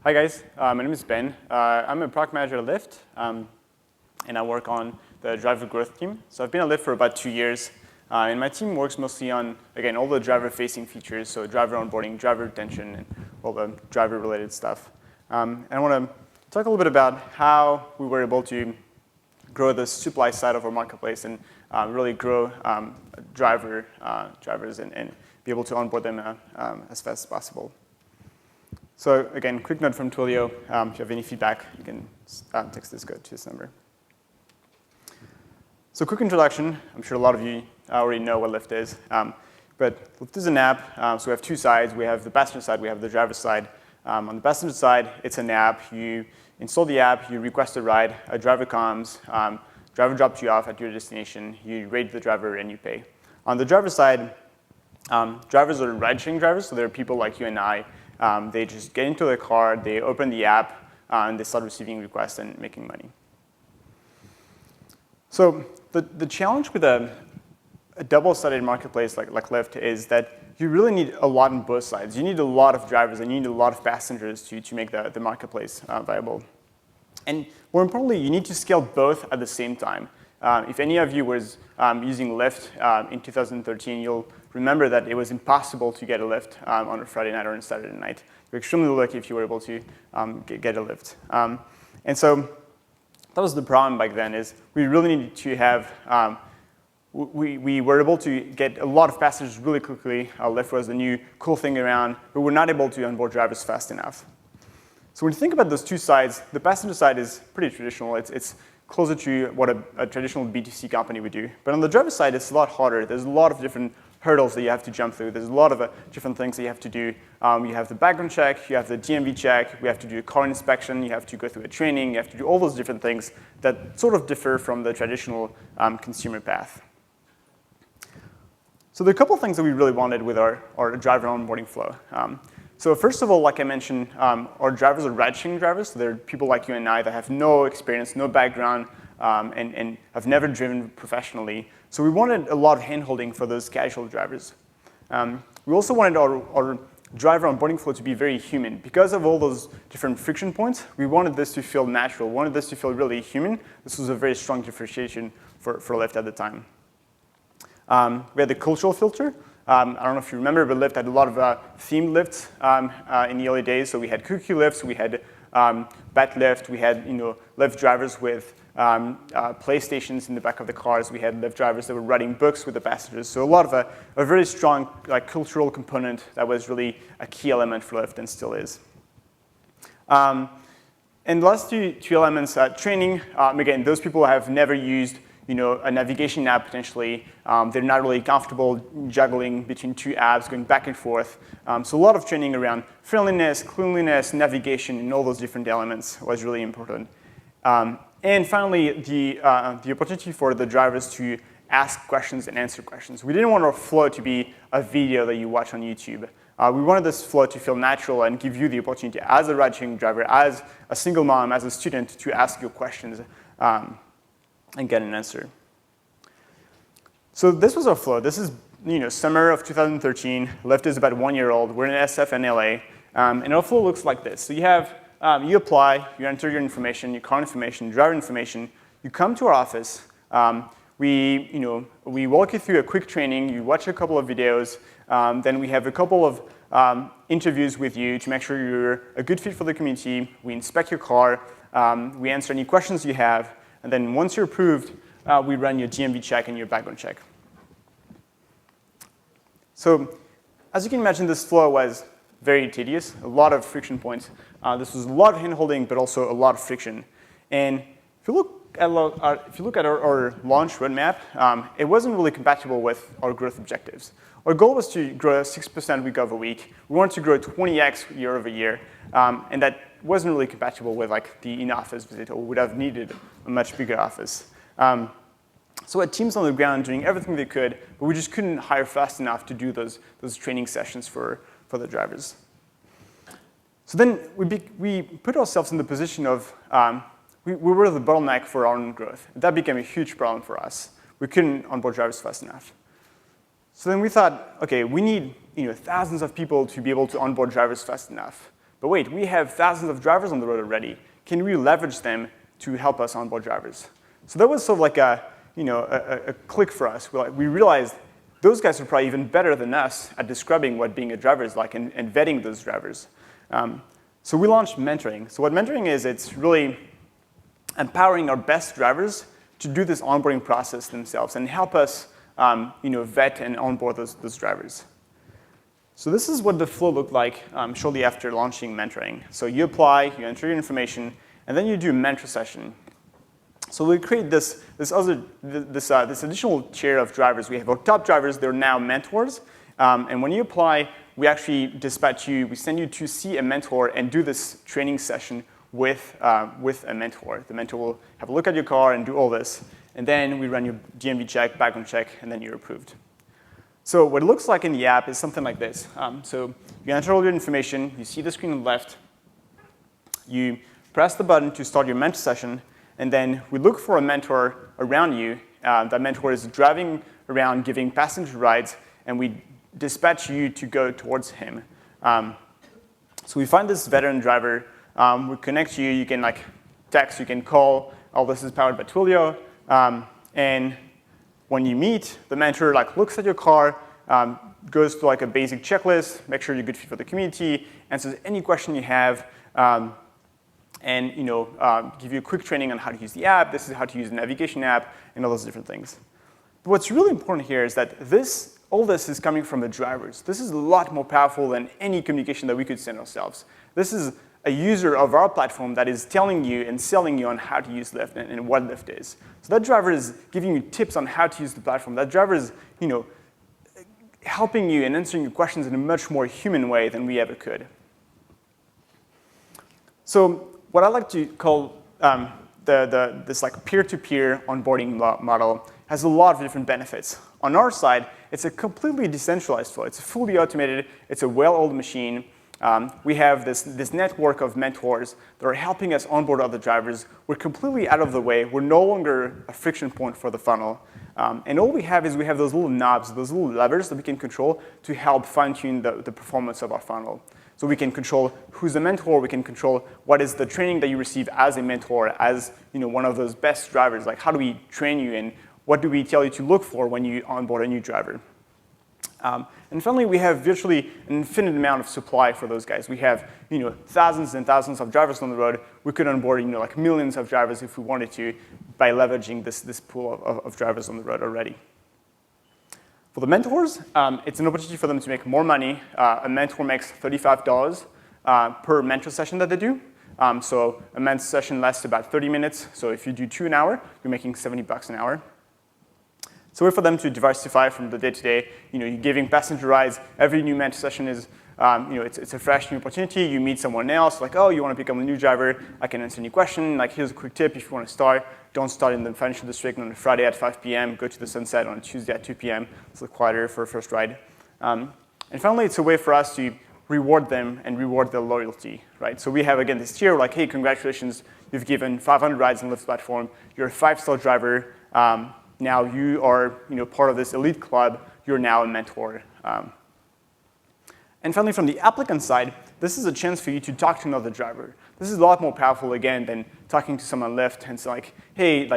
Hi guys, my name is Ben. I'm a product manager at Lyft, and I work on the driver growth team. So I've been at Lyft for about 2 years, and my team works mostly on, again, all the driver-facing features, so driver onboarding, driver retention, and all the driver-related stuff. And I want to talk a little bit about how we were able to grow the supply side of our marketplace and really grow drivers and be able to onboard them as fast as possible. So again, quick note from Twilio. If you have any feedback, you can text this code to this number. So quick introduction. I'm sure a lot of you already know what Lyft is. But Lyft is an app. So we have two sides. We have the passenger side. We have the driver side. On the passenger side, it's an app. You install the app. You request a ride. A driver comes. Driver drops you off at your destination. You rate the driver, and you pay. On the driver side, drivers are ride-sharing drivers. So they're people like you and I. They just get into their car, they open the app, and they start receiving requests and making money. So the challenge with a double-sided marketplace like Lyft is that you really need a lot on both sides. You need a lot of drivers, and you need a lot of passengers to make the marketplace viable. And more importantly, you need to scale both at the same time. If any of you was using Lyft in 2013, you'll remember that it was impossible to get a Lyft on a Friday night or on a Saturday night. You're extremely lucky if you were able to get a Lyft. And so that was the problem back then, is we really needed to have, we were able to get a lot of passengers really quickly. Lyft was the new cool thing around, but we're not able to onboard drivers fast enough. So when you think about those two sides, the passenger side is pretty traditional. It's closer to what a traditional B2C company would do. But on the driver side, it's a lot harder. There's a lot of different hurdles that you have to jump through. There's a lot of different things that you have to do. You have the background check, you have the DMV check, we have to do a car inspection, you have to go through a training, you have to do all those different things that sort of differ from the traditional consumer path. So there are a couple of things that we really wanted with our driver onboarding flow. So first of all, like I mentioned, our drivers are ride-sharing drivers. So they're people like you and I that have no experience, no background, and have never driven professionally. So we wanted a lot of hand-holding for those casual drivers. We also wanted our driver onboarding flow to be very human. Because of all those different friction points, we wanted this to feel natural. We wanted this to feel really human. This was a very strong differentiation for Lyft at the time. We had the cultural filter. I don't know if you remember, but Lyft had a lot of themed Lyfts in the early days. So we had cookie Lyfts, we had bat Lyft, we had Lyft drivers with PlayStations in the back of the cars. We had Lyft drivers that were writing books with the passengers. So a lot of a very strong cultural component that was really a key element for Lyft and still is. And the last two elements, training. Again, those people have never used a navigation app potentially. They're not really comfortable juggling between two apps, going back and forth. So a lot of training around friendliness, cleanliness, navigation, and all those different elements was really important. And finally, the opportunity for the drivers to ask questions and answer questions. We didn't want our flow to be a video that you watch on YouTube. We wanted this flow to feel natural and give you the opportunity as a ride-sharing driver, as a single mom, as a student, to ask your questions and get an answer. So this was our flow. This is summer of 2013. Lyft is about 1 year old. We're in SF and LA. And our flow looks like this. So you have, you apply, you enter your information, your car information, driver information. You come to our office. We walk you through a quick training. You watch a couple of videos. Then we have a couple of interviews with you to make sure you're a good fit for the community. We inspect your car. We answer any questions you have. And then once you're approved, we run your DMV check and your background check. So as you can imagine, this flow was very tedious, a lot of friction points. This was a lot of hand-holding, but also a lot of friction. And if you look at our launch roadmap, it wasn't really compatible with our growth objectives. Our goal was to grow 6% week over week. We wanted to grow 20x year over year, and that wasn't really compatible with the in-office visit, or would have needed a much bigger office. So we had teams on the ground doing everything they could, but we just couldn't hire fast enough to do those training sessions for the drivers. So then we put ourselves in the position of we were the bottleneck for our own growth. That became a huge problem for us. We couldn't onboard drivers fast enough. So then we thought, okay, we need thousands of people to be able to onboard drivers fast enough. But wait, we have thousands of drivers on the road already. Can we leverage them to help us onboard drivers? So that was sort of like a click for us. We realized those guys are probably even better than us at describing what being a driver is like and vetting those drivers. So we launched mentoring. So what mentoring is, it's really empowering our best drivers to do this onboarding process themselves and help us vet and onboard those drivers. So this is what the flow looked like shortly after launching mentoring. So you apply, you enter your information, and then you do a mentor session. So we create this additional tier of drivers. We have our top drivers. They're now mentors. And when you apply, we actually dispatch you. We send you to see a mentor and do this training session with a mentor. The mentor will have a look at your car and do all this. And then we run your DMV check, background check, and then you're approved. So what it looks like in the app is something like this. So you enter all your information. You see the screen on the left. You press the button to start your mentor session. And then we look for a mentor around you. That mentor is driving around, giving passenger rides. And we dispatch you to go towards him. So we find this veteran driver. We connect you. You can text. You can call. All this is powered by Twilio. And when you meet, the mentor looks at your car, goes through a basic checklist, make sure you're good fit for the community, answers any question you have, and give you a quick training on how to use the app. This is how to use the navigation app, and all those different things. But what's really important here is that all this is coming from the drivers. This is a lot more powerful than any communication that we could send ourselves. This is a user of our platform that is telling you and selling you on how to use Lyft and what Lyft is. So that driver is giving you tips on how to use the platform. That driver is helping you and answering your questions in a much more human way than we ever could. So what I like to call this peer-to-peer onboarding model has a lot of different benefits. On our side, it's a completely decentralized flow. It's fully automated. It's a well-oiled machine. We have this network of mentors that are helping us onboard other drivers. We're completely out of the way. We're no longer a friction point for the funnel. And all we have is those little knobs, those little levers that we can control to help fine-tune the performance of our funnel. So we can control who's a mentor. We can control what is the training that you receive as a mentor, as one of those best drivers. Like, how do we train you, and what do we tell you to look for when you onboard a new driver? And finally, we have virtually an infinite amount of supply for those guys. We have thousands and thousands of drivers on the road. We could onboard millions of drivers if we wanted to by leveraging this pool of drivers on the road already. For the mentors, it's an opportunity for them to make more money. A mentor makes $35 per mentor session that they do. So a mentor session lasts about 30 minutes. So if you do 2 an hour, you're making $70 an hour. So way for them to diversify from the day-to-day. You're giving passenger rides. Every new mentor session is, it's a fresh new opportunity. You meet someone else, like, oh, you want to become a new driver? I can answer any question. Like, here's a quick tip if you want to start. Don't start in the financial district on a Friday at 5 p.m. Go to the Sunset on a Tuesday at 2 p.m. It's a little quieter for a first ride. And finally, it's a way for us to reward them and reward their loyalty, right? So we have, again, this tier like, hey, congratulations. You've given 500 rides on Lyft's platform. You're a 5-star driver. Now you are part of this elite club. You're now a mentor. And finally, from the applicant side, this is a chance for you to talk to another driver. This is a lot more powerful, again, than talking to someone on Lyft and say, like, hey,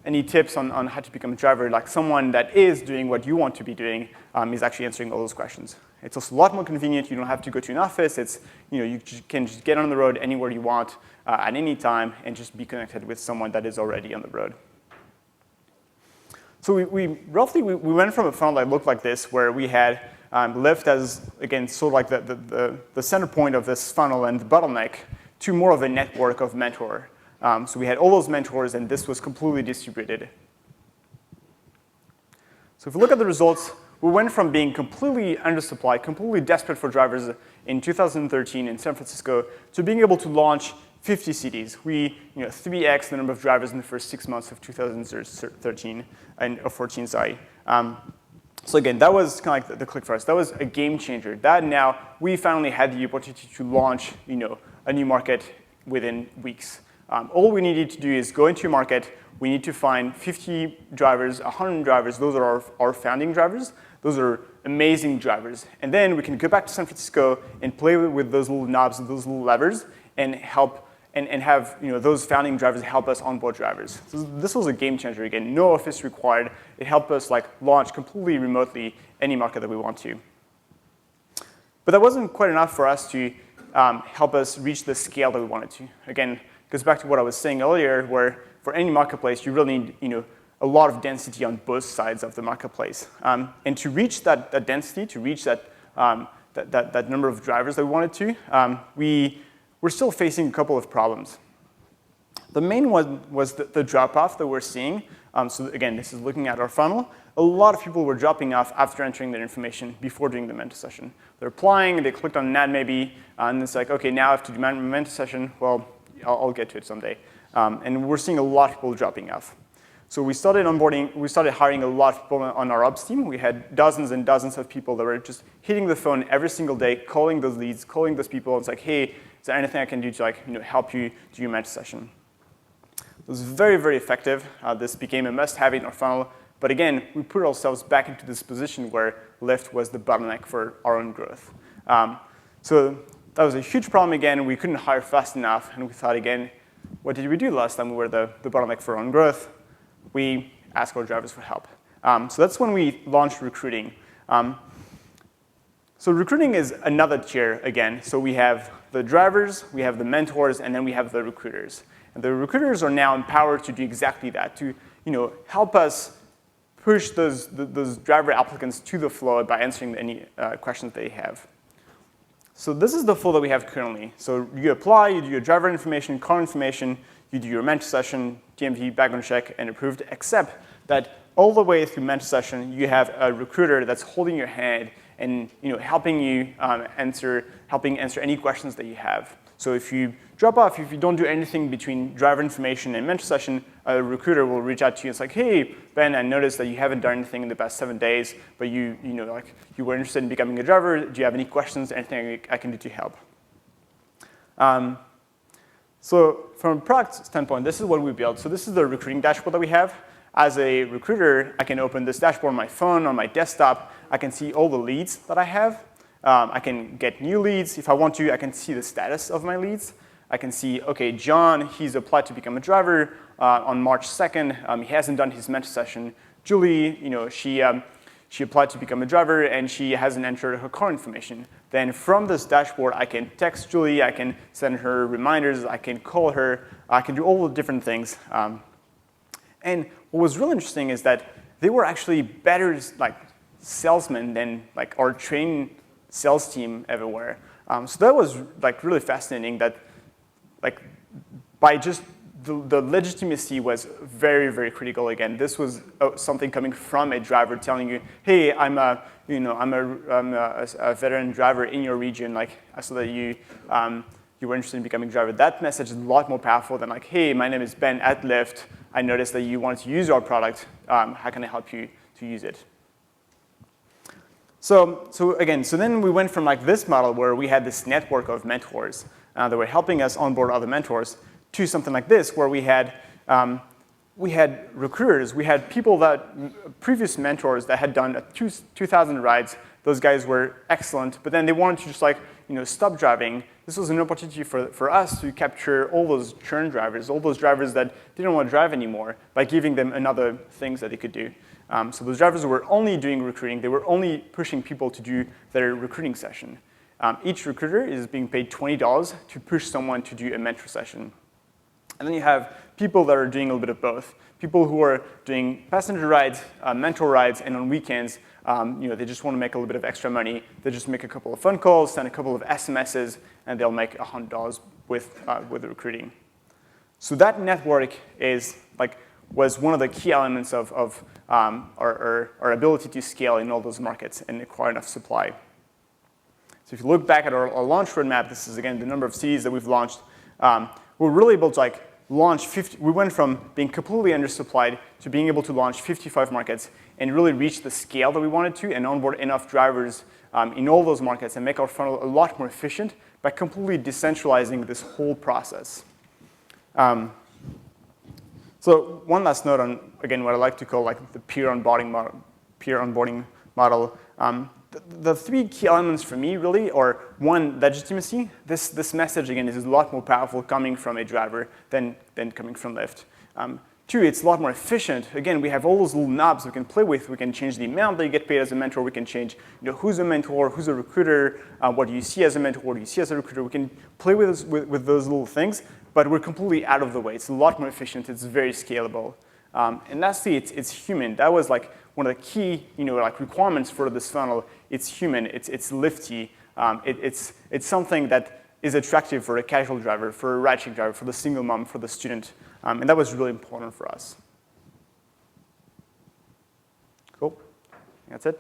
any tips on how to become a driver? Like, someone that is doing what you want to be doing is actually answering all those questions. It's also a lot more convenient. You don't have to go to an office. It's, you can just get on the road anywhere you want at any time and just be connected with someone that is already on the road. So we went from a funnel that looked like this, where we had Lyft as, again, sort of like the center point of this funnel and the bottleneck, to more of a network of mentor. So we had all those mentors, and this was completely distributed. So if we look at the results, we went from being completely undersupplied, completely desperate for drivers in 2013 in San Francisco, to being able to launch 50 cities. We 3x the number of drivers in the first 6 months of 2013 or 14, sorry. So again, that was kind of like the click for us. That was a game changer. That now we finally had the opportunity to launch a new market within weeks. All we needed to do is go into a market. We need to find 50 drivers, 100 drivers. Those are our founding drivers Those are amazing drivers. And then we can go back to San Francisco and play with those little knobs and those little levers and help and have those founding drivers help us onboard drivers. So this was a game changer again. No office required. It helped us launch completely remotely any market that we want to. But that wasn't quite enough for us to help us reach the scale that we wanted to. Again, it goes back to what I was saying earlier, where for any marketplace, you really need a lot of density on both sides of the marketplace. And to reach that density, to reach that number of drivers that we wanted to, we're still facing a couple of problems. The main one was the drop-off that we're seeing. So again, this is looking at our funnel. A lot of people were dropping off after entering their information before doing the mentor session. They're applying, they clicked on an ad maybe, and it's like, OK, now I have to do my mentor session. Well, I'll get to it someday. And we're seeing a lot of people dropping off. So we started onboarding, we started hiring a lot of people on our ops team. We had dozens and dozens of people that were just hitting the phone every single day, calling those leads, calling those people. It's like, hey, is there anything I can do to help you do your mentor session? It was very, very effective. This became a must-have in our funnel. But again, we put ourselves back into this position where Lyft was the bottleneck for our own growth. So that was a huge problem again. We couldn't hire fast enough. And we thought again, what did we do last time we were the bottleneck for our own growth? We asked our drivers for help. So that's when we launched recruiting. So recruiting is another tier again. So we have the drivers, we have the mentors, and then we have the recruiters. And the recruiters are now empowered to do exactly that, to help us push those driver applicants to the flow by answering any questions they have. So this is the flow that we have currently. So you apply, you do your driver information, car information, you do your mentor session, DMV, background check, and approved, except that all the way through mentor session, you have a recruiter that's holding your hand and helping you answer any questions that you have. So if you drop off, if you don't do anything between driver information and mentor session, a recruiter will reach out to you and it's like, hey, Ben, I noticed that you haven't done anything in the past 7 days, but you were interested in becoming a driver. Do you have any questions, anything I can do to help? So from a product standpoint, this is what we built. So this is the recruiting dashboard that we have. As a recruiter, I can open this dashboard on my phone, on my desktop. I can see all the leads that I have. I can get new leads. If I want to, I can see the status of my leads. I can see, OK, John, he's applied to become a driver on March 2nd. He hasn't done his mentor session. Julie, she applied to become a driver, and she hasn't entered her car information. Then from this dashboard, I can text Julie. I can send her reminders. I can call her. I can do all the different things. And what was really interesting is that they were actually better salesmen than our trained sales team everywhere. So that was really fascinating. That by just the legitimacy was very, very critical. Again, this was something coming from a driver telling you, hey, I'm a veteran driver in your region, so that you were interested in becoming a driver. That message is a lot more powerful than hey, my name is Ben at Lyft. I noticed that you wanted to use our product. How can I help you to use it? So then we went from this model where we had this network of mentors that were helping us onboard other mentors to something like this, where we had recruiters, we had people previous mentors that had done 2,000 rides. Those guys were excellent, but then they wanted to just stop driving. This was an opportunity for us to capture all those churn drivers, all those drivers that didn't want to drive anymore, by giving them another things that they could do. So those drivers were only doing recruiting. They were only pushing people to do their recruiting session. Each recruiter is being paid $20 to push someone to do a mentor session. And then you have people that are doing a little bit of both. People who are doing passenger rides, mentor rides, and on weekends, they just want to make a little bit of extra money. They just make a couple of phone calls, send a couple of SMSs, and they'll make $100 with the recruiting. So that network was one of the key elements of our ability to scale in all those markets and acquire enough supply. So if you look back at our launch roadmap, this is, again, the number of cities that we've launched. We're really able to launch 50. We went from being completely undersupplied to being able to launch 55 markets and really reach the scale that we wanted to and onboard enough drivers in all those markets and make our funnel a lot more efficient by completely decentralizing this whole process. So one last note on, again, what I like to call the peer onboarding model. The three key elements for me really are, one, legitimacy. This message, again, is a lot more powerful coming from a driver than coming from Lyft. Two, it's a lot more efficient. Again, we have all those little knobs we can play with. We can change the amount that you get paid as a mentor. We can change who's a mentor, who's a recruiter, what do you see as a mentor, what do you see as a recruiter. We can play with those little things, but we're completely out of the way. It's a lot more efficient. It's very scalable. And lastly, it's human. That was like one of the key requirements for this funnel. It's human. It's Lyfty. It's something that is attractive for a casual driver, for a ride-sharing driver, for the single mom, for the student. And that was really important for us. Cool. That's it.